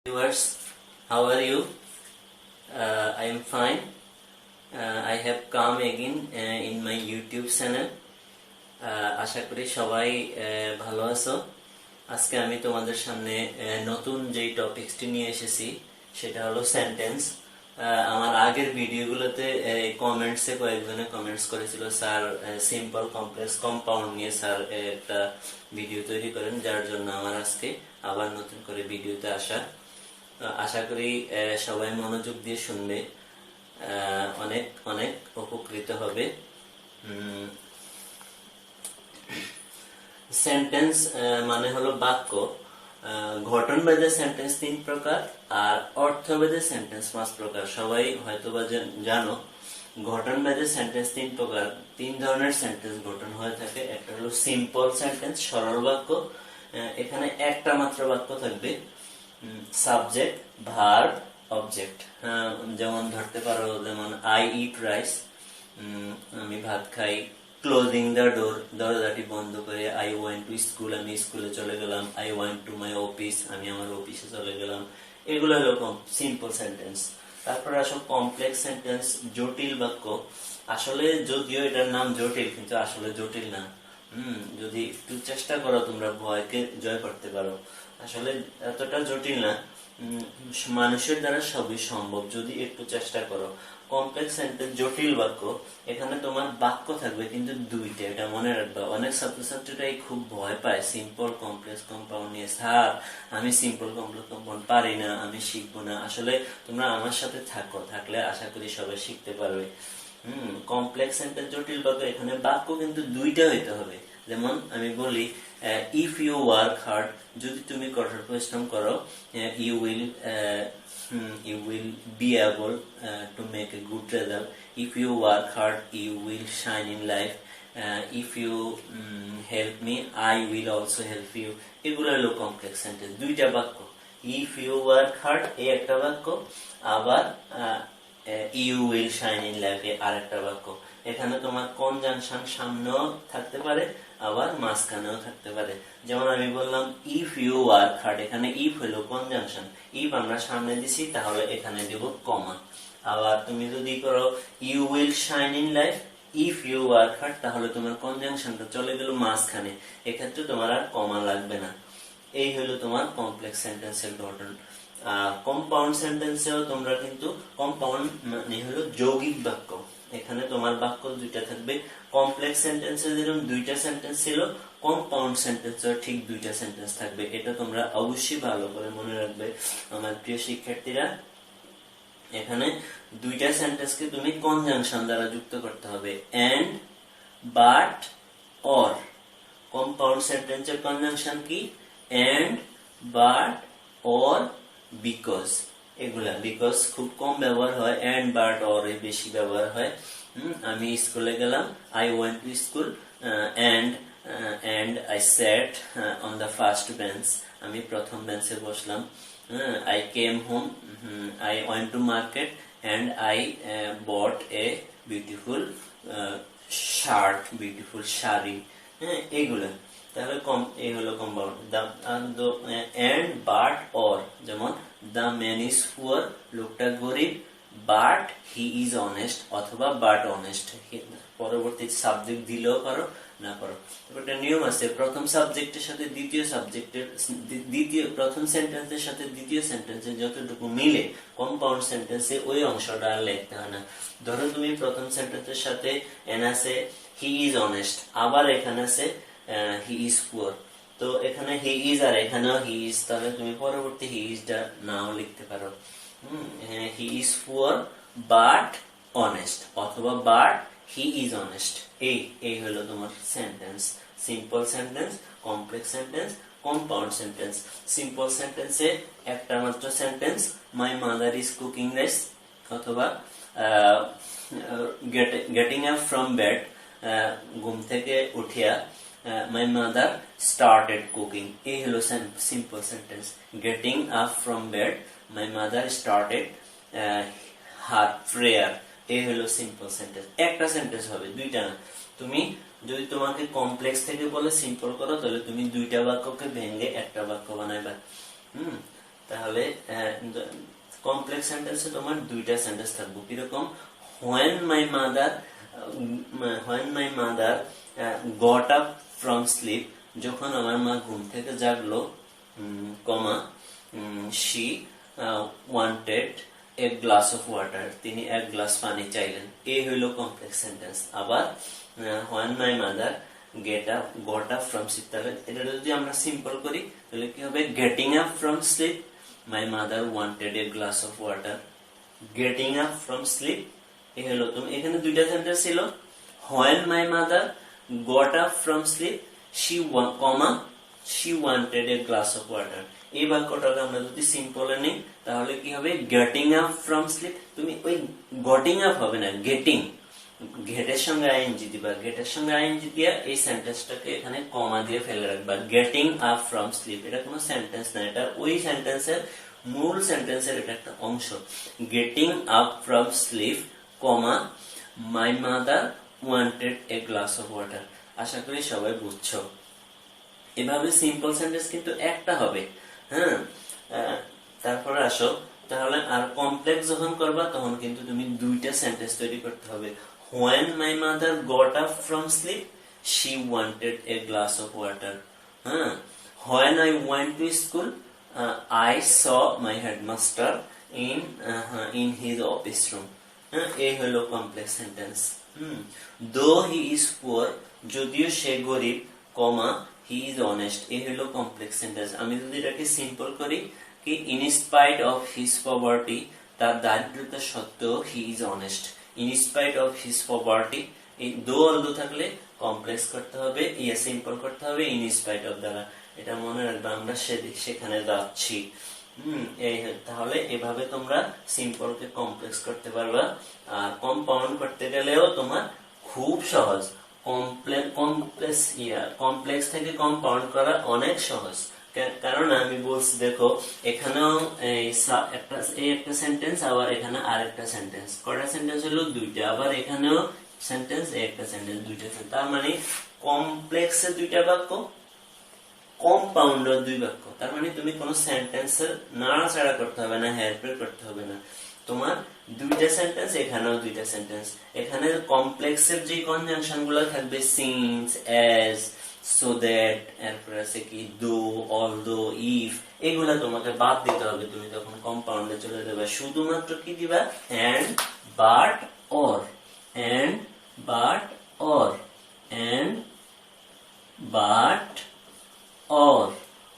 Viewers, how are you? I am fine. I have come again in my YouTube channel. আশা করি সবাই ভালো আছো। আজকে আমি তোমাদের সামনে নতুন যেই টপিকসটি নিয়ে এসেছি সেটা হলো সেন্টেন্স। আমার আগের ভিডিওগুলোতে কমেন্টসে কয়েকজনে কমেন্টস করেছিল, স্যার সিম্পল কমপ্লেক্স কম্পাউন্ড নিয়ে স্যার একটা ভিডিও তৈরি করেন, যার জন্য আমার আজকে আবার নতুন করে ভিডিওতে আসা। আশা করি সবাই মনোযোগ দিয়ে শুনবে, অনেক অনেক উপকৃত হবে। সেন্টেন্স মানে হলো বাক্য। ঘটনভেদে সেন্টেন্স 3 প্রকার আর অর্থভেদে সেন্টেন্স 5 প্রকার। সবাই হয়তোবা জানো ঘটনভেদে সেন্টেন্স 3 প্রকার। 3 ধরনের সেন্টেন্স গঠন হয়ে থাকে। একটা হলো সিম্পল সেন্টেন্স, সরল বাক্য। এখানে একটা মাত্র বাক্য থাকবে, সাবজেক্ট, ভার্ব, অবজেক্ট। যেমন ধরতে পারো, যেমন আই ইট রাইস, আমি ভাত খাই। ক্লোজিং দ্য ডোর, দরজাটি বন্ধ করে। আই ওয়েন্ট টু স্কুল, আমি স্কুলে চলে গেলাম। I went to my office, আমি আমার অফিসে চলে গেলাম। এগুলো এরকম সিম্পল সেন্টেন্স। তারপরে আসো কমপ্লেক্স সেন্টেন্স, জটিল বাক্য। আসলে যদিও এটার নাম জটিল, কিন্তু আসলে জটিল না। যদি একটু চেষ্টা করো তোমরা ভয়কে জয় করতে পারো। আসলে এতটা জটিল না, মানুষের দ্বারা সবই সম্ভব যদি একটু চেষ্টা করো। কমপ্লেক্স সেন্টেন্স, জটিল বাক্য। এখানে তোমার বাক্য থাকবে কিন্তু দুইটা, এটা মনে রাখবা। অনেক ছাত্রছাত্রীরাই খুব ভয় পায় সিম্পল কমপ্লেক্স কম্পাউন্ড নিয়ে। স্যার আমি সিম্পল কমপ্লেক্স কম্পাউন্ড পারি না, আমি শিখবো না। আসলে তোমরা আমার সাথে থাকলে আশা করি সবাই শিখতে পারবে। কমপ্লেক্স সেন্টেন্স, জটিল বাক্য। এখানে বাক্য কিন্তু দুইটা হইতে হবে। যেমন আমি বলি, ইফ ইউ ওয়ার্ক হার্ড, যদি তুমি কঠোর পরিশ্রম করো, you will be able to make a good result. If you work hard, you will shine in life. If you help me, I will also help you. এগুলো হলো complex sentence, দুইটা বাক্য। If you work hard এই একটা বাক্য, আবার you will shine in life আর একটা বাক্য। এখানে তোমার কনজাংশন সামনেও থাকতে পারে, আবার মাঝখানেও থাকতে পারে। যেমন আমি বললাম ইফ ইউ ওয়ার্ক হার্ড, এখানে ইফ হলো কনজাংশন। ইফ আমরা সামনে দিছি, তাহলে এখানে দেব কমা। আবার তুমি যদি করো you will shine in life, if you work hard, তাহলে তোমার কনজাংশনটা চলে গেল মাঝখানে। এক্ষেত্রে তোমার আর কমা লাগবে না। এই হলো তোমার কমপ্লেক্স সেন্টেন্সের গঠন। কম্পাউন্ড সেন্টেন্সেও তোমরা কিন্তু, কম্পাউন্ড মানে হলো যৌগিক বাক্য। এখানে তোমার বাক্য দুইটা থাকবে। কমপ্লেক্স সেন্টেন্সে যেরকম দুইটা সেন্টেন্স ছিল, কম্পাউন্ড সেন্টেন্সেও ঠিক দুইটা সেন্টেন্স থাকবে। এটা তোমরা অবশ্যই ভালো করে মনে রাখবে আমার প্রিয় শিক্ষার্থীরা। এখানে দুইটা সেন্টেন্সকে তুমি কনজাংশন দ্বারা যুক্ত করতে হবে, এন্ড, বাট, অর। কম্পাউন্ড সেন্টেন্সের কনজাংশন কি? And, but, or, because. এগুলা বিকজ খুব কম ব্যবহার হয়, এন্ড, বাট, অর বেশি ব্যবহার হয়। আমি স্কুলে গেলাম, I went to school, and I sat on the first bench, আমি প্রথম বেঞ্চে বসলাম। I came home, I went to market, and I bought a beautiful shirt, beautiful sari. এইগুলা তাহলে এই হলো কম্পাউন্ড। এন্ড, বাট, অর। যেমন দ্য ম্যান ইজ পুয়ার, লোকটা গরিব, বাট হি ইজ অনেস্ট, অথবা বাট অনেস্ট। পরবর্তী সাবজেক্ট দিলেও পারো, না পারো। একটা নিয়ম আছে, প্রথম সাবজেক্টের সাথে দ্বিতীয় সাবজেক্টের, প্রথম সেন্টেন্সের সাথে দ্বিতীয় সেন্টেন্সে যতটুকু মিলে কম্পাউন্ড সেন্টেন্সে ওই অংশটা আর লিখতে হয় না। ধরো তুমি প্রথম সেন্টেন্সের সাথে এন আছে হি ইজ অনেস্ট, আবার এখানে আছে হি ইজ পুয়ার। তো এখানে হি ইজ আর এখানেও হি ইজ, তাহলে তুমি পরবর্তী হি ইজটা নাও লিখতে পারো। He is poor but honest, অথবা বাট হি ইজ অনেস্ট। এই হলো তোমার sentence. Simple sentence, complex sentence, compound sentence. Simple সেন্টেন্সে একটা মাত্র sentence, my mother is cooking rice, অথবা গেটিং আপ ফ্রম বেড, ঘুম থেকে উঠিয়া মাই মাদার স্টার্টেড কুকিং। এই হলো simple sentence. Getting up from bed, my mother started her prayer. এই হলো সিম্পল সেন্টেন্স। একটা সেন্টেন্স হবে, দুইটা না। তুমি যদি তোমাকে কমপ্লেক্স থেকে বলে সিম্পল করো, তাহলে তুমি দুইটা বাক্যকে ভেঙে একটা বাক্য বানাইবা। তাহলে কমপ্লেক্স সেন্টেন্সে তোমার দুইটা সেন্টেন্স থাকবে কিরকম when my mother got up from sleep যখন আমার মা ঘুম থেকে জাগলো কমা she wanted a glass of water তিনি এক গ্লাস পানি চাইলেন এই হলো কমপ্লেক্স সেন্টেন্স আবার when my mother got up from sleep তাহলে এটা যদি আমরা সিম্পল করি তাহলে কি হবে getting up from sleep my mother wanted a glass of water getting up from sleep এই হলো তুমি এখানে দুইটা সেন্টেন্স ছিল when my mother got up from sleep she wanted a glass of water এই বাক্যটাকে আমরা যদি সিম্পলে নিই তাহলে কি হবে getting up from sleep তুমি ওই getting up হবে না getting গেটের সঙ্গে আইএনজি দিবা গেটের সঙ্গে আইএনজি দিয়া এই সেন্টেন্সটাকে এখানে কমা দিয়ে ফেলে রাখবা getting up from sleep এটা কোনো সেন্টেন্স না এটা ওই সেন্টেন্সের মূল সেন্টেন্সের এটা একটা অংশ getting up from sleep comma my mother wanted a glass of water আশা করি সবাই বুঝছো এভাবে সিম্পল সেন্টেন্স কিন্তু একটা হবে হ্যাঁ তারপরে আসো তাহলে আর কমপ্লেক্স যখন করবা তখন কিন্তু তুমি দুইটা সেন্টেন্স তৈরি করতে হবে when my mother got up from sleep she wanted a glass of water when I went to school I saw my headmaster in his office room এই হলো complex sentence though he is poor যদিও সে গরিব কমা he is honest এই হলো complex sentence আমি যদি এটাকে simple করি কি in spite of his poverty তার দারিদ্রতা সত্ত্বেও he is honest in spite of his poverty এই do থাকলে কমপ্লেক্স করতে হবে সিম্পল করতে হবে in spite of দ্বারা এটা মনে রাখবে আমরা সেখানে যাচ্ছি তাহলে এভাবে তোমরা সিম্পলকে কমপ্লেক্স করতে পারবা আর কম্পাউন্ড করতে গেলেও তোমার খুব সহজ কমপ্লেক্স থেকে কম্পাউন্ড করা অনেক সহজ কারণ আমি বলছি দেখো এখানেও একটা সেন্টেন্স আবার এখানে আরেকটা সেন্টেন্স কয়টা সেন্টেন্স হলো দুইটা আবার এখানেও সেন্টেন্স একটা সেন্টেন্স দুইটা তার মানে কমপ্লেক্সে দুইটা বাক্য কম্পাউন্ডের দুই বাক্য তার মানে তুমি কোন সেন্টেন্সের নাড়াচাড়া করতে হবে না হেরফের করতে হবে না তোমার দুইটা সেন্টেন্স এখানেও দুইটা সেন্টেন্স এখানে কমপ্লেক্সের যে কনজাংশন গুলো থাকবে সিন্স অ্যাজ সো দ্যাট এরপর আছে কি দো অলদো ইফ এগুলা তোমাকে বাদ দিতে হবে তুমি তখন কম্পাউন্ডে চলে যাবে শুধুমাত্র কি দিবা and but or and but or and but or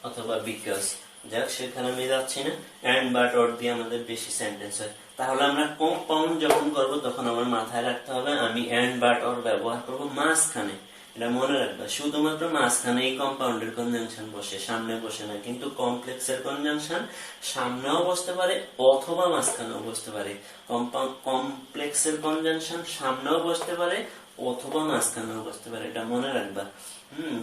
অথবা বিকজ যাক সেখানে আমি যাচ্ছি না এন্ড বাট অর দিয়ে আমাদের বেশি সেন্টেন্স হয় তাহলে আমরা কম্পাউন্ড যখন করব তখন আমার মাথায় রাখতে হবে আমি এন্ড বাট অর ব্যবহার করব মাঝখানে এটা মনে রাখবা শুধুমাত্র মাঝখানে এই কম্পাউন্ডের কনজাংশন বসে সামনে বসে না কিন্তু কমপ্লেক্সের কনজাংশন সামনেও বসতে পারে অথবা মাঝখানেও বসতে পারে কমপ্লেক্সের কনজাংশন সামনেও বসতে পারে অথবা মাঝখানেও বসতে পারে এটা মনে রাখবা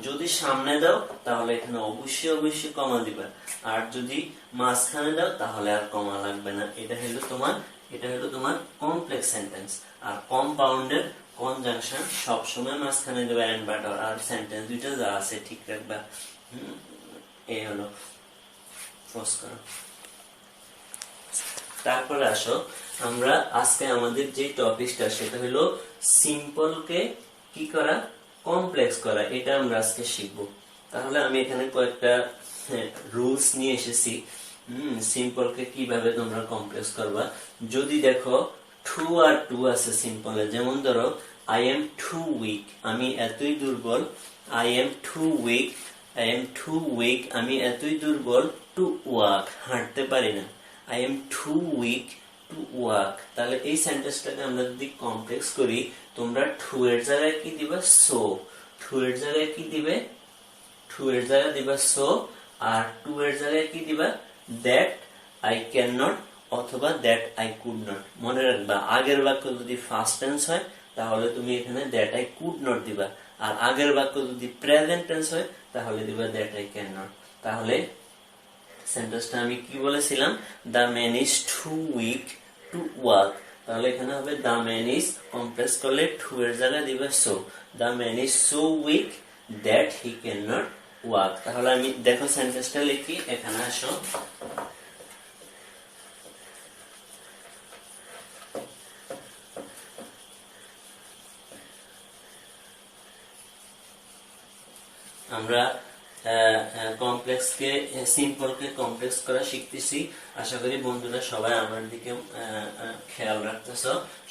যদি সামনে দাও তাহলে এখানে অবশ্যই কমা দিবা আর যদি মাঝখানে দাও তাহলে আর কমা লাগবে না এটা হলো তোমার কমপ্লেক্স সেন্টেন্স আর কম্পাউন্ডের কনজাংশন সবসময় মাঝখানে দেবে এন্ড বাট অর আর সেন্টেন্স দুইটা যা আছে ঠিক রাখবা এই হলো তারপরে আসো আমরা আজকে আমাদের যে টপিকটা সেটা হলো সিম্পলকে কি করা কমপ্লেক্স করা এটা আমরা আজকে শিখবো তাহলে আমি এখানে কয়েকটা রুলস নিয়ে এসেছি সিম্পলকে কিভাবে তোমরা কমপ্লেক্স করবা যদি দেখো টু আর টু আছে সিম্পলে যেমন ধরো আই এম টু উইক আমি এতই দুর্বল আই এম টু উইক আমি এতই দুর্বল টু ওয়াক হাঁটতে পারি না I am too weak to walk তাহলে এই সেন্টেন্সটাকে আমরা যদি কমপ্লেক্স করি তোমরা টু এর জায়গায় কি দিবা সো টু এর জায়গায় কি দিবে টু এর জায়গায় দিবা সো আর টু এর জায়গায় কি দিবা দ্যাট আই ক্যান নট অথবা দ্যাট আই কুড নট মনে রাখবা আগের বাক্য যদি ফার্স্ট টেন্স হয় তাহলে তুমি এখানে দ্যাট আই কুড নট দিবা আর আগের বাক্য যদি প্রেজেন্ট টেন্স হয় তাহলে দিবা দ্যাট আই ক্যান নট তাহলে সেন্টেন্সটা আমি কি বলেছিলাম the man is too weak to walk তাহলে এখানে হবে দ্য ম্যান ইজ কমপ্লেক্স করলে টু এর জায়গায় দিবা so the man is so weak that he can not walk তাহলে আমি দেখো সেন্টেন্সটা লিখি এখানে আসো আমরা কমপ্লেক্সকে সিম্পলকে কমপ্লেক্স করা শিখতেছি। আশা করি বন্ধুরা সবাই আমার দিকে খেয়াল রাখতেছ,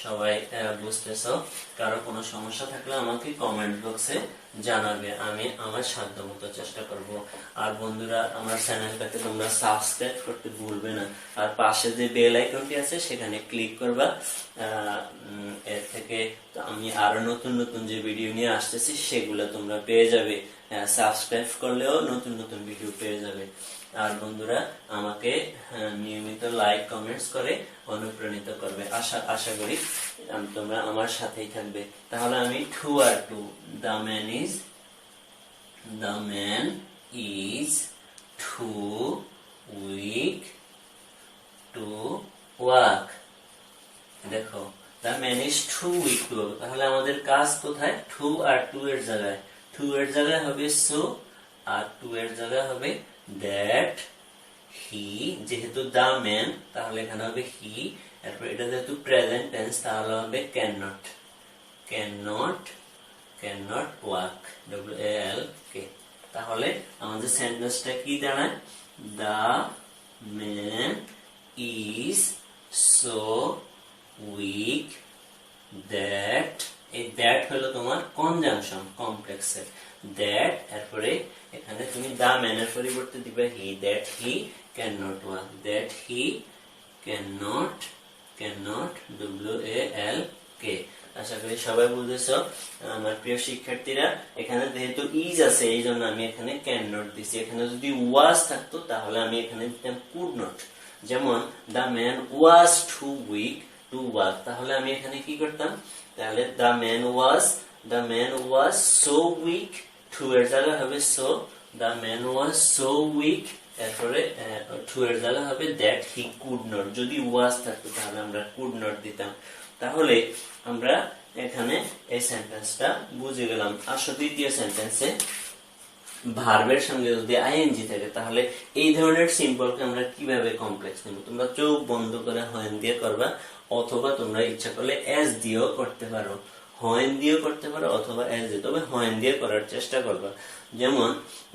সবাই বুঝতেছ। কারো কোনো সমস্যা থাকলে আমাকে কমেন্ট বক্সে জানাবে, আমি আমার সাধ্যমতো চেষ্টা করব। আর বন্ধুরা আমার চ্যানেলটাকে তোমরা সাবস্ক্রাইব করতে ভুলবে না, আর পাশে যে বেল আইকনটি আছে সেখানে ক্লিক করবা। এর থেকে আমি আরো নতুন নতুন যে ভিডিও নিয়ে আসতেছি সেগুলো তোমরা পেয়ে যাবে। সাবস্ক্রাইব করলেও নতুন নতুন ভিডিও পেয়ে যাবে। আর বন্ধুরা আমাকে নিয়মিত লাইক কমেন্টস করে অনুপ্রাণিত করবে। আশা করি তোমরা আমার সাথেই থাকবে। তাহলে আমি 2 আর 2, the man is too weak to walk. দেখো, the man is too weak to walk, তাহলে আমাদের কাজ কোথায়? 2 আর 2 এর জায়গায়, 2 এর জায়গায় হবে so, আর 2 এর জায়গায় হবে that he, যেহেতু the man তাহলে এখানে হবে he, এরপর এটা যেহেতু প্রেজেন্ট টেন্স তাহলে হবে cannot walk, WALK। তাহলে আমাদের সেন্টেন্সটা কি দাঁড়ায়? the man is so weak that, এই that হলো তোমার কনজাংশন কমপ্লেক্সের that, এরপরে এখানে তুমি the man এর পরিবর্তে দিবে he, that he cannot walk, that he cannot WALK। আশা করি সবাই বুঝেছো আমার প্রিয় শিক্ষার্থীরা। এখানে যেহেতু ইজ আছে এই জন্য আমি এখানে ক্যান নট দিছি। এখানে যদি ওয়াজ থাকতো তাহলে আমি এখানে দিতাম কুড নট। যেমন the man was too weak to walk, তাহলে আমি এখানে কি করতাম? তাহলে the man was so weak, too এর জায়গা হবে so, the man was so weak, এরপরে টু এর জায়গা হবে দ্যাট হি কুড নট। যদি ওয়াজ থাকতো তাহলে আমরা কুড নট দিতাম। তাহলে আমরা এখানে এই সেন্টেন্সটা বুঝে গেলাম। আসলে দ্বিতীয় সেন্টেন্সে ভার্বের সঙ্গে যদি আইএনজি থাকে তাহলে এই ধরনের সিম্পলকে আমরা কিভাবে কমপ্লেক্স নেব? তোমরা চোখ বন্ধ করে হয়েন দিয়ে করবা, অথবা তোমরা ইচ্ছা করলে এস দিয়েও করতে পারো, হয়েন দিয়েও করতে পারো অথবা এস দিয়ে, তবে হয়েন দিয়ে করার চেষ্টা করবা। যেমন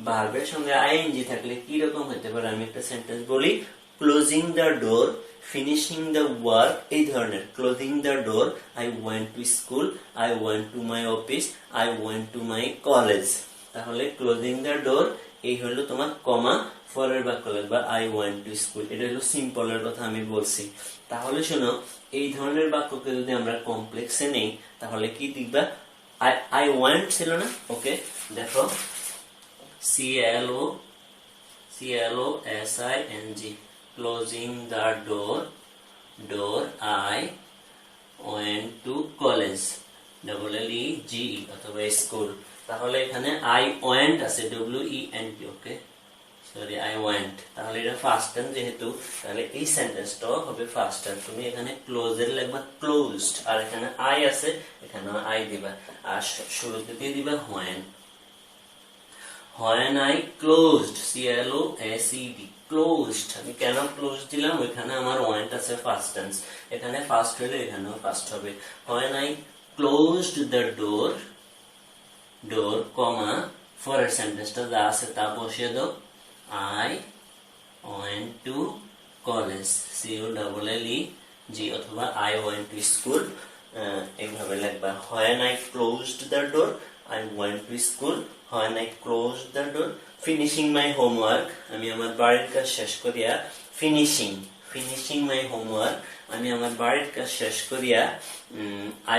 ভার্বের সঙ্গে আইএনজি থাকলে কি রকম হতে পারে আমি একটা সেন্টেন্স বলি, closing the door, finishing the work, এই ধরনের। Closing the door, I went to school, I went to my office, I went to my college. তাহলে ক্লোজিং দ্য ডোর এই হলো তোমার কমা পরের বাক্য লিখবা আই ওয়েন্ট টু স্কুল, এটা হলো সিম্পলের কথা আমি বলছি। তাহলে শোনো, এই ধরনের বাক্যকে যদি আমরা কমপ্লেক্সে নেই তাহলে কি দিবা? আই ওয়েন্ট ছিল না, ওকে দেখো CLOSING, closing the door, I went to college, LLEGE অথবা স্কুল। তাহলে এখানে I went আছে WENT, okay sorry I went, তাহলে এটা ফার্স্ট টেন্স যেহেতু তাহলে এই সেন্টেন্সটাও হবে ফার্স্ট টেন্স। তুমি এখানে ক্লোজের লিখবা ক্লোজড, আর এখানে I আছে এখানে I দিবা, আর শুরুতে দিয়ে দিবা when I closed, CLOSED, closed। আমি কেন ক্লোজ দিলাম? ওইখানে আমার ওয়েন্ট আছে ফার্স্ট টেন্স, এখানে ফার্স্ট হলে এখানেও ফার্স্ট হবে। when I closed the door, কমা পরের সেন্টেন্সটা যা আছে তা বসিয়ে দাও, I went to college, COLLEG, অথবা I went to school, এইভাবে লিখবা। when I closed the door, I went to school, when I closed the door, finishing my homework, আমি আমার বাড়ির কাজ শেষ করিয়া, finishing my homework, আমি আমার বাড়ির কাজ শেষ করিয়া,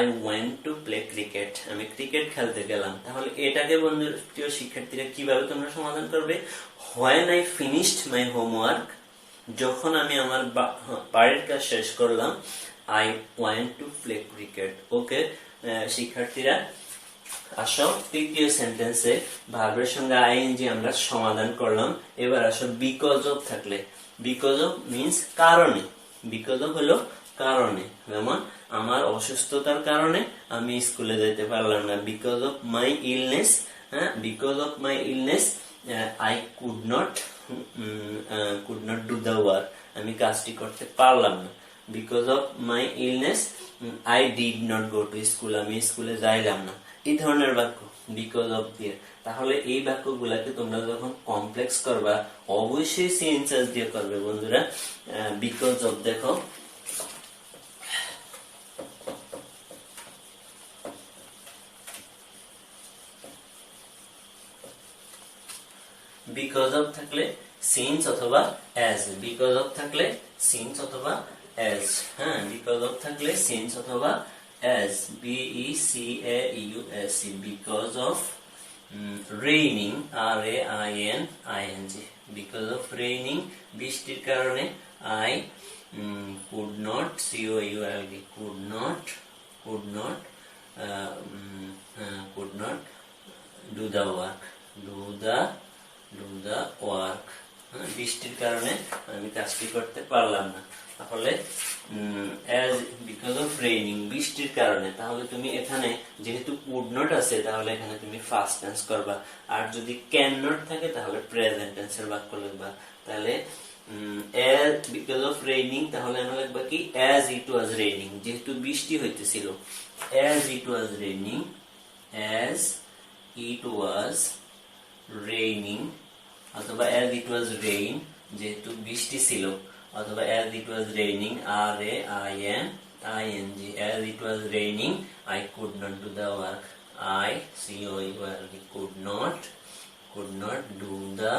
I went to play cricket, আমি ক্রিকেট খেলতে গেলাম। তাহলে এটাকে বন্ধুরা প্রিয় শিক্ষার্থীরা কিভাবে তোমরা সমাধান করবে? when I finished my homework, যখন আমি আমার বাড়ির কাজ শেষ করলাম, I went to play cricket, ওকে শিক্ষার্থীরা আসো তৃতীয় সেন্টেন্সে ভার্বের সঙ্গে আইএনজি আমরা সমাধান করলাম। এবার আসো বিকজ অফ থাকলে, বিকজ অফ মিন্স কারণে, বিকজ অফ হলো কারণে, যেমন আমার অসুস্থতার কারণে আমি স্কুলে যেতে পারলাম না, because of my illness, because of my illness I could not do the work, আমি কাজটি করতে পারলাম না। Because of my illness I did not go to school, আমি স্কুলে যাইলাম না। এই ধরনের বাক্য বিকজ অফ দিয়ে। তাহলে এই বাক্যগুলোকে তোমরা যখন কমপ্লেক্স করবা অবশ্যই সিএনএস দিয়ে করবে বন্ধুরা। বিকজ অফ দেখো, বিকজ অফ থাকলে সিন্স অথবা অ্যাজ, বিকজ অফ থাকলে সিন্স অথবা অ্যাজ, হ্যাঁ বিকজ অফ থাকলে সিন্স অথবা as, BECAUSE, because of raining, RAINING, because of raining, বৃষ্টির কারণে, I could not, COULD, could not do the work, do the work, বৃষ্টির কারণে আমি কাজটি করতে পারলাম না। তাহলে as because of raining, বৃষ্টির কারণে, তাহলে তুমি এখানে যেহেতু could not আছে তাহলে এখানে তুমি past tense করবা, আর যদি can not থাকে তাহলে present tense এর বাক্য লিখবা। তাহলে as because of raining, তাহলে আমরা লিখবা কি as it was raining, যেহেতু বৃষ্টি হইতেছিল, as it was raining, as it was raining, অথবা as it was rain, যেহেতু বৃষ্টি ছিল, অথবা as it was raining, RAINING, as it was raining I could not do the work, could not do the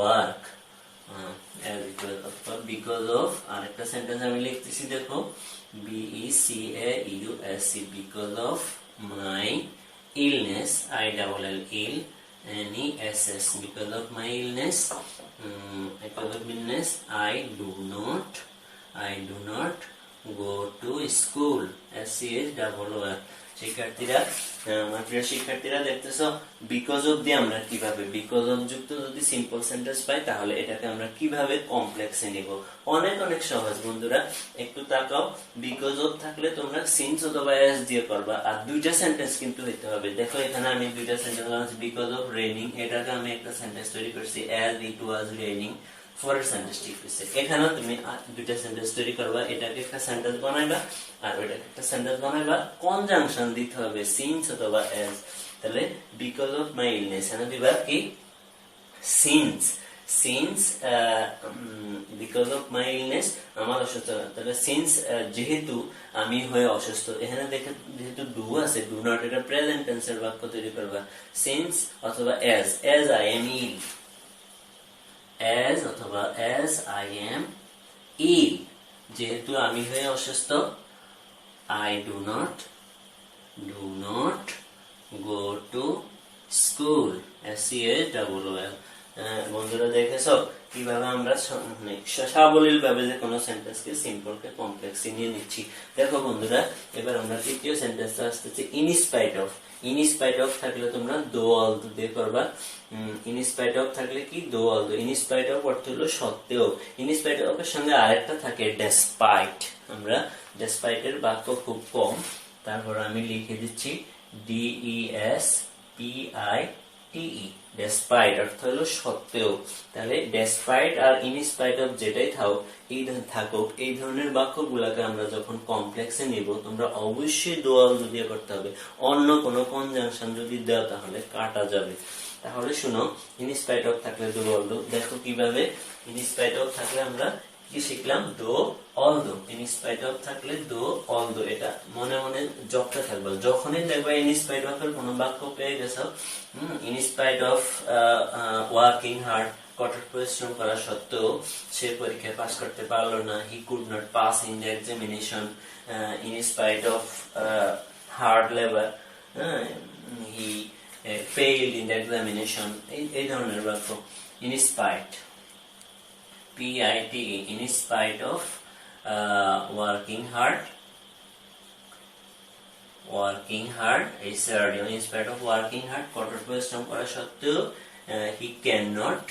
work, as it was, because of, আরেকটা sentence আমি লিখতেছি দেখো, BECAUSE, because of my illness, ILL, NESS, because of my illness, I do not go to school, SCHOOL। শিক্ষার্থীরা, আমার প্রিয় শিক্ষার্থীরা দেখতেছো because of দিয়ে আমরা কিভাবে, বিকজ অফ যুক্ত যদি সিম্পল সেন্টেন্স পাই তাহলে এটাকে আমরা কিভাবে কমপ্লেক্সে নিব, অনেক সহজ বন্ধুরা। একটু তাকাও, বিকজ অফ থাকলে তোমরা সিন্স অথবা অ্যাজ দিয়ে করবা, আর দুইটা সেন্টেন্স কিন্তু হইতে হবে। দেখো এখানে আমি দুইটা সেন্টেন্স, বিকজ অফ রেইনিং এটাকে আমি একটা সেন্টেন্স তৈরি করছি, অ্যাজ ইট ওয়াজ রেইনিং, পরের সেন্টেন্স ঠিক হয়েছে। এখানেও তুমি দুইটা সেন্টেন্স তৈরি করবা, এটাকে একটা সেন্টেন্স বানাইবা আর ওইটাকে একটা সেন্টেন্স বানাইবা, কনজাংশন দিতে হবে সিন্স অথবা অ্যাজ। তাহলে বিকজ অফ মাই ইলনেস এখানে দিবা কি since, because of my illness, আমার অসুস্থতা, তাহলে সিন্স যেহেতু আমি হয়ে অসুস্থ, এখানে দেখে যেহেতু ডু আছে, ডু নট, এটা প্রেজেন্ট টেন্সের বাক্য তৈরি করবা, সিন্স অথবা as I am ill, as অথবা as I am ill, যেহেতু আমি হয়ে অসুস্থ, I do not go to school, SCHOOL। বন্ধুরা দেখেছো কিভাবে আমরা সাবলীল ভাবে যে কোনো সেন্টেন্সকে সিম্পলকে কমপ্লেক্সে নিয়ে নিচ্ছি। দেখো বন্ধুরা, এবার আমরা তৃতীয় সেন্টেন্সটা আসতেছে ইনস্পাইট অফ। ইনস্পাইট অফ থাকলে তোমরা দো অলদো দিয়ে করবা। ইনস্পাইট অফ থাকলে কি দো অলদো, ইনস্পাইট অফ অর্থ হলো সত্ত্বেও। ইনস্পাইট অফ এর সঙ্গে আরেকটা থাকে ডেসপাইট। আমরা ডেসপাইটের বাক্য খুব কম, তারপর আমি লিখে দিচ্ছি DESPITE, ডেসপাইট অর্থ হলো সত্ত্বেও। তাহলে ডেসপাইট আর ইনস্পাইট অফ যেটাই থাকুক, এই ধরনের বাক্যগুলোকে আমরা যখন কমপ্লেক্সে নিব তোমরা অবশ্যই দো অলদো দিয়ে করতে হবে। অন্য কোনো কনজাংশন যদি দাও তাহলে কাটা যাবে। তাহলে শুনো, ইনস্পাইট অফ থাকলে দো অলদো, দেখো কিভাবে। ইনস্পাইট অফ থাকলে আমরা কি শিখলাম, দো অলদো। ইনস্পাইট অফ থাকলে দো অলদো, এটা মনে মনে জবটা থাকবে। যখনই দেখবা ইনস্পাইট অফ এর কোনো বাক্য পেয়ে গেছো, ইনস্পাইট অফ ওয়ার্কিং হার্ড, কঠোর পরিশ্রম করা সত্ত্বেও সে পরীক্ষায় পাস করতে পারলো না, he could not pass in the examination, in spite of hard labour, he failed in the examination, এই ধরনের বাক্য। In spite, PITE, in spite of working hard, এই সার্ডিও, in spite of working hard, কঠোর পরিশ্রম করা সত্ত্বেও he cannot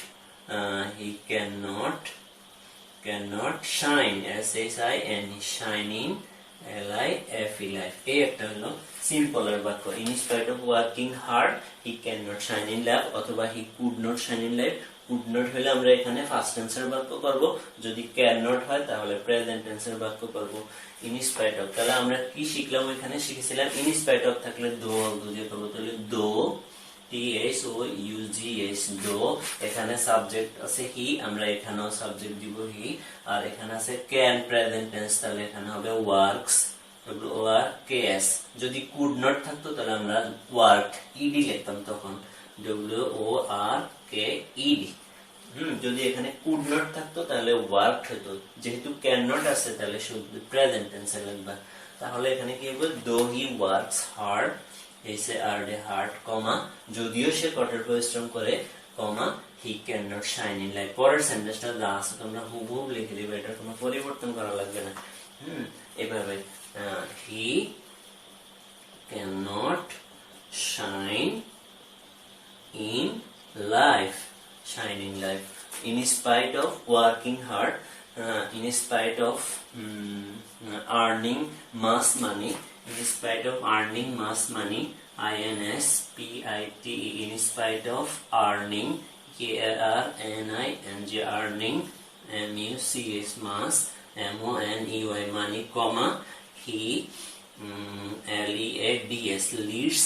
shine, SHINE, shining, LIFE, life। এই একটা হলো সিম্পলের বাক্য। in spite of working hard he cannot shine in life, অথবা he could not shine in life। could not হলে আমরা এখানে ফার্স্ট টেন্সের বাক্য করব, যদি can not হয় তাহলে প্রেজেন্ট টেন্সের বাক্য করব। in spite of, তাহলে আমরা কি শিখলাম, এখানে শিখেছিলাম in spite of থাকলে দো অলদো দিয়ে করব। তাহলে দো, T THOUGH দো, এখানে সাবজেক্ট আছে হি, আমরা এখানেও সাবজেক্ট দিব হি, আর এখানে আছে ক্যান প্রেজেন্ট টেন্স, তাহলে এখানে হবে ওয়ার্কস, WORKS। যদি কুড নট থাকতো তাহলে আমরা ওয়ার্ক ইডি লিখতাম, তখন WORKED। যদি এখানে কুড নট থাকতো তাহলে ওয়ার্ক হতো, যেহেতু ক্যান নট আছে তাহলে শুধু প্রেজেন্ট টেন্সে লিখবা। তাহলে এখানে কি হবে, দো হি ওয়ার্কস হার্ড, এসে আর ডে হার্ড, কমা যদিও সে কঠোর পরিশ্রম করে, comma he can not shine in life. পরের সেন্টেন্সটা যা আছে তোমরা হুবহু লিখে দিবে, এটা কোনো পরিবর্তন করা লাগবে না। এভাবে হি can not shine in life, shine in life, in spite of working hard, in spite of earning much money, in spite of earning much money, INSPITE, in spite of earning, KARNING, earning, MUCH, much, MONEY, money, comma he LEADS, leads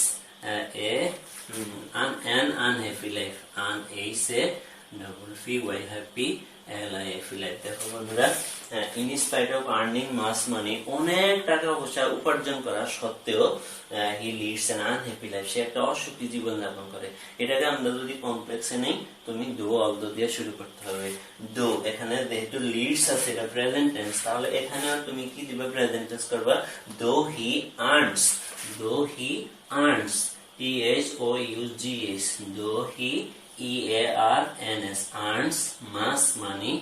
an unhappy life, UNHAPPY, happy LIFE life। দেখো বন্ধুরা, in spite of earning much money, অনেক টাকা পয়সা উপার্জন করা সত্ত্বেও he leads an unhappy life, সে একটা অসুখী জীবন যাপন করে। এটাকে আমরা যদি কমপ্লেক্সে নেই, তুমি দো অব্দ দিয়ে শুরু করতে হবে। দো এখানে যেহেতু লিডস আছে, এটা প্রেজেন্ট টেন্স, তাহলে এখানে তুমি কি দিবে, প্রেজেন্ট টেন্স করবা। দো হি আর্নস, দো হি earns, THOUGH, though he EARNS, earns much money,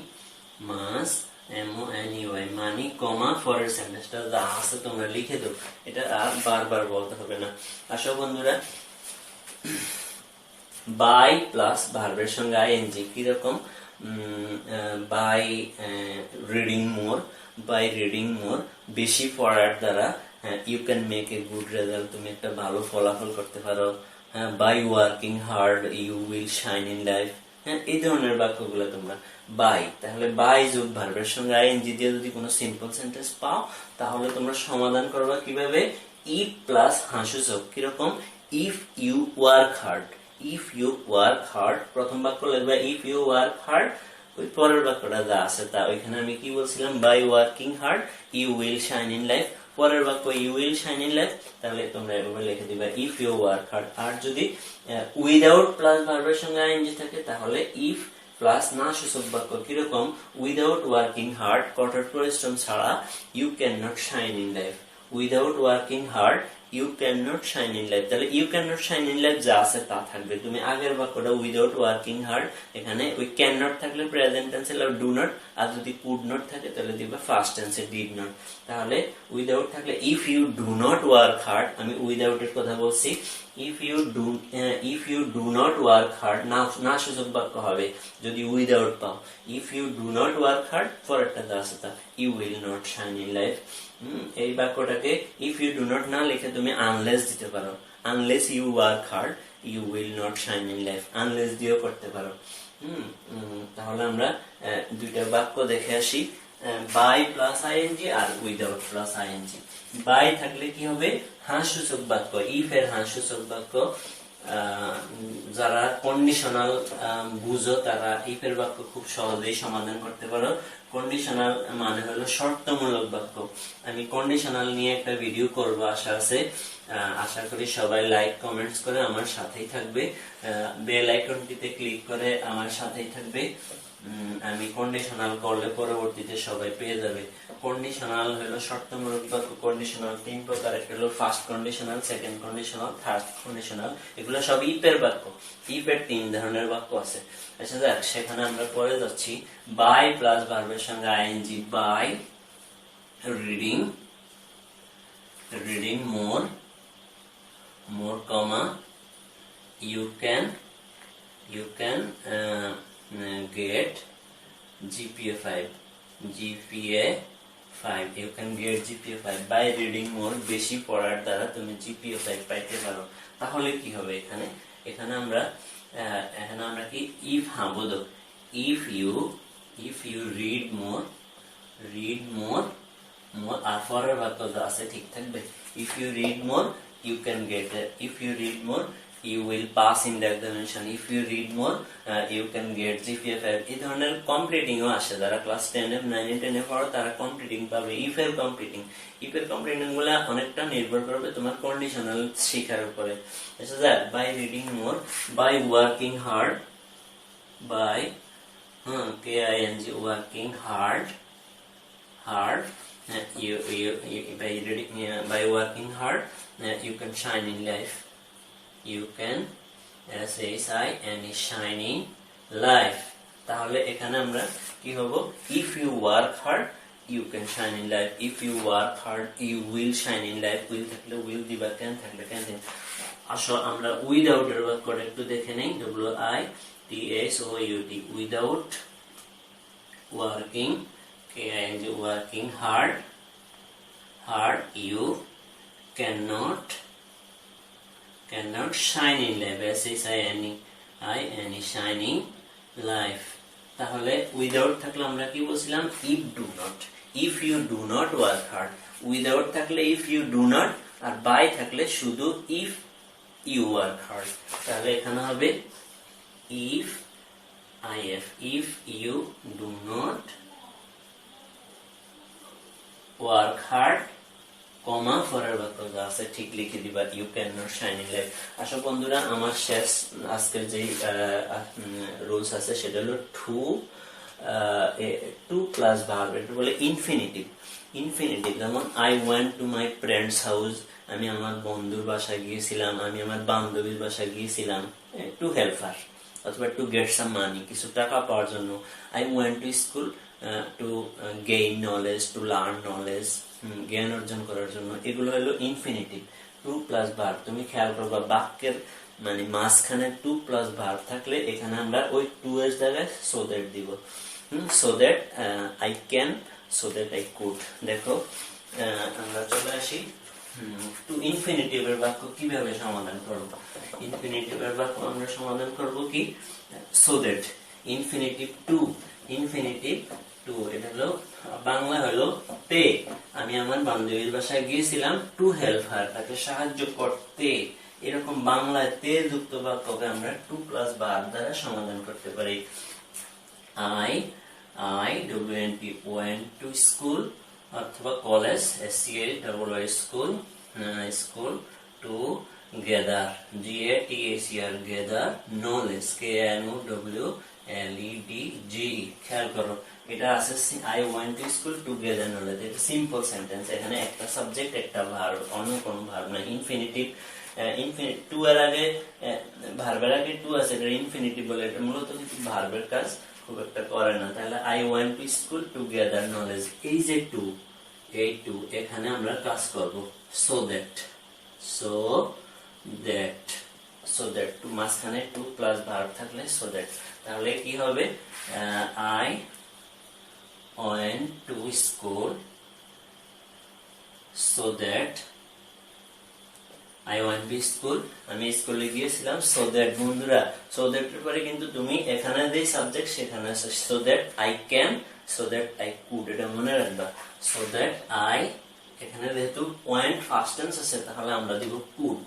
much, MONEY, money, comma পরের সেন্টেন্সটা যা আছে তোমরা লিখে দাও, এটা আর বারবার বলতে হবে না। আসো বন্ধুরা, বাই প্লাস ভার্বের সঙ্গে আইএনজি কিরকম, by reading more, by reading more, বেশি পড়ার দ্বারা you can make a good result, তুমি একটা ভালো ফলাফল করতে পারো। By working hard you will shine in life. এই ধরনের বাক্যগুলো তোমরা বাই, তাহলে বাই যোগ ভার্বের সঙ্গে আইএনজি দিয়ে যদি কোনো সিম্পল সেন্টেন্স পাও, তাহলে তোমরা সমাধান করবা কিভাবে, ইফ প্লাস হাসুচক, কিরকম, if you work hard, if you work hard, প্রথম বাক্য লিখবা ইফ ইউ ওয়ার্ক হার্ড, ওই পরের বাক্যটা যা আছে তা, ওইখানে আমি কি বলছিলাম, by working hard you will shine in life, পরের বাক্য you will shine in life, তাহলে তোমরা এভাবে লিখে দিবা ইফ ইউ ওয়ার্ক হার্ড। আর যদি উইদাউট প্লাস ভার্বের সঙ্গে আইএনজি থাকে, তাহলে ইফ প্লাস না সূচক বাক্য, কিরকম, উইদাউট ওয়ার্কিং হার্ড, কঠোর পরিশ্রম ছাড়া, you can not shine in life, without working hard you can not shine in life. তাহলে you can not shine in life যা আছে তা থাকবে। তুমি আগের বাক্যটা উইদাউট ওয়ার্কিং হার্ড, এখানে ওই ক্যান নট থাকলে প্রেজেন্ট টেন্সে ডু নট, আর যদি কুড নট থাকে তাহলে দিবা ফার্স্ট টেন্সে ডিড নট। তাহলে উইদাউট থাকলে if you do not work hard, আমি উইদাউট এর কথা বলছি, if you do not work hard না সূচক বাক্য হবে যদি উইদাউট পাও। If you do not work hard, পরেরটা যা আছে তা, you will not shine in life. এই বাক্যটাকে ইফ ইউ ডু নট না লিখে তুমি আনলেস দিতে পারো, unless you work hard you will not shine in life, unless দিয়েও করতে পারো। তাহলে আমরা দুইটা বাক্য দেখে আসি, বাই প্লাস আইএনজি আর উইদাউট প্লাস আইএনজি। বাই থাকলে কি হবে, হাসসূচক বাক্য, ইফ এর হাসসূচক বাক্য, যারা কন্ডিশনাল বুঝো তারা ইফ এর বাক্য খুব সহজেই সমাধান করতে পারো। কন্ডিশনাল মানে হলো শর্তমূলক বাক্য। আমি কন্ডিশনাল নিয়ে একটা ভিডিও করব আশা আছে, আশা করি সবাই লাইক কমেন্টস করে আমার সাথেই থাকবে, বেল আইকনটিতে ক্লিক করে আমার সাথেই থাকবে। আমি কন্ডিশনাল করলে পরবর্তীতে সবাই পেয়ে যাবে। কন্ডিশনাল হলো শর্তমূলক বাক্য। কন্ডিশনাল তিন প্রকার, একটা হলো first conditional, second conditional, third conditional. এগুলো সব ইফের বাক্য। ইফের তিন ধরনের বাক্য আছে। আচ্ছা দেখ, সেখানে আমরা পরে যাচ্ছি। বাই প্লাস ভার্বের সঙ্গে I N G, by reading more comma you can get GPA 5, you can get GPA 5 by reading more, বেশি পড়ার দ্বারা তুমি GPA 5 পাইতে পারো। তাহলে কি হবে এখানে আমরা কি if বোধক, if you read more আর পরের বাক্য আছে ঠিক থাকবে। if you read more you can get if you read more you will pass in the examination. If you read more, you can get GPA 5. এই ধরনের কমপ্লিটিং ও আসে, যারা class 10 এ 9 এ 10 এ পড়ো তারা কমপ্লিটিং পাবে। ইফ এর কমপ্লিটিং গুলো অনেকটা নির্ভর করবে তোমার কন্ডিশনাল শিখার উপরে। আচ্ছা sir, by reading more, by working hard, by KING working hard, by working hard you can shine in life. You can SHINE shining life. তাহলে এখানে আমরা কি হবো, if you work hard you can shine in life, if you work hard you will shine in life. will থাকলে will দিবা, can থাকলে can দিবা। আসো আমরা without এর বাক্যটা একটু দেখে নেই। WITHOUT, without working, KING working hard you cannot shine in life, SHINE shining life. তাহলে উইদাউট থাকলে আমরা কি বলছিলাম, if you do not work hard, without থাকলে if you do not, আর বাই থাকলে শুধু if you work hard। তাহলে এখানে হবে if you do not work hard, কমা পরের বাক্য যা আছে ঠিক লিখে দিবা, you cannot shine in life। আশা বন্ধুরা, আমার শেষ আজকের যে রুলস আছে সেটা হলো টু প্লাস ভার্ব, এটা বলে ইনফিনিটিভ। যেমন I went to my friend's house, আমি আমার বন্ধুর বাসায় গিয়েছিলাম, আমি আমার বান্ধবীর বাসায় গিয়েছিলাম, টু হেল্প হার, অথবা টু গেট সাম মানি, কিছু টাকা পাওয়ার জন্য। I went to school to gain knowledge, to learn knowledge, জ্ঞান অর্জন করার জন্য। এগুলো হলো ইনফিনিটিভ, টু প্লাস ভার্ব। তুমি খেয়াল করবা বাক্যের মানে মাঝখানে টু প্লাস ভার্ব থাকলে এখানে আমরা ওই টু এর জায়গায় সো দ্যাট দিব। So that I can, so that I could। দেখো আমরা চলে আসি টু ইনফিনিটিভ এর বাক্য কিভাবে সমাধান করব। ইনফিনিটিভ এর বাক্য আমরা সমাধান করব কি, সো দ্যাট ইনফিনিটিভ টু, এটা হলো বাংলা হলো তে। আমি আমার বান্ধবীর বাসায় গিয়েছিলাম টু হেল্প হার, তাকে সাহায্য করতে। এরকম বাংলায় তে যুক্ত বাক্যকে আমরা টু প্লাস ভার্ব দ্বারা সমাধান করতে পারি। I went to school, অথবা college SCHOOL, school to gather, GATHER gather knowledge, KNOWLEDGE। খেয়াল করো, এটা আছে I went to school to gather knowledge, এটা সিম্পল সেন্টেন্স। এখানে একটা সাবজেক্ট একটা ভার্ব, অন্য কোনো ভার্ব না। ইনফিনিটিভ টু এর আগে ভার্বের আগে টু আছে, এটা ইনফিনিটিভ বলে। এটা মূলত কিন্তু ভার্বের কাজ খুব একটা করে না। তাহলে I went to school to gather knowledge, এই যে টু, এই টু এখানে আমরা কাজ করব so that টু মাঝখানে টু প্লাস ভার্ব থাকলে so that। তাহলে কি হবে, I went to school so that, I went to school, আমি স্কুলে গিয়েছিলাম so that। বন্ধুরা, so that এর পরে কিন্তু তুমি এখানে যে সাবজেক্ট সেখানে আছে so that I can, so that I could, এটা মনে রাখবা। so that I, এখানে যেহেতু went ফার্স্ট টেন্স আছে তাহলে আমরা দিব could,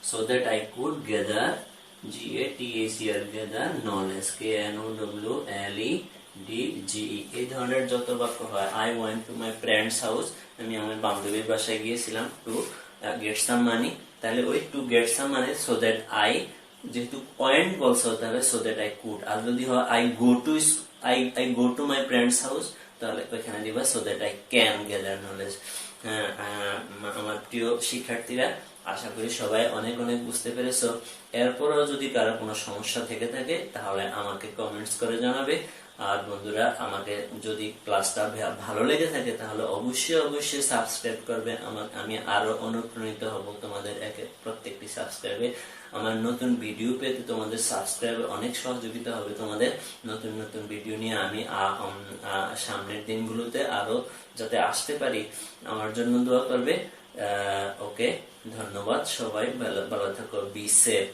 so that I could gather, GATHER gather knowledge, KNOWLEDGE। এই ধরনের যত বাক্য হয়, I went to my friend's house, আমি আমার বান্ধবীর বাসায় গিয়েছিলাম টু get some money, তাহলে ওই to get some money so that I, যেহেতু পয়েন্ট বলছো তাহলে so that I could। আর যদি হয় I go to my friend's house, তাহলে ওখানে দিবা so that I can gather knowledge। আমার প্রিয় শিক্ষার্থীরা, আশা করি সবাই অনেক অনেক বুঝতে পেরেছো। এরপরও যদি কারো কোনো সমস্যা থেকে থাকে তাহলে আমাকে কমেন্টস করে জানাবে। আর বন্ধুরা, আমাকে যদি ক্লাসটা ভালো লেগে থাকে তাহলে অবশ্যই সাবস্ক্রাইব করবে। আমি আরো অনুপ্রাণিত হব তোমাদের প্রত্যেকটি সাবস্ক্রাইবে। আমার নতুন ভিডিও পেতে তোমাদের সাবস্ক্রাইব অনেক সহযোগিতা হবে। তোমাদের নতুন নতুন ভিডিও নিয়ে আমি সামনের দিনগুলোতে আরো যাতে আসতে পারি, আমার জন্য দোয়া করবে। ওকে, ধন্যবাদ সবাই, ভালো থাকো, বি সেফ।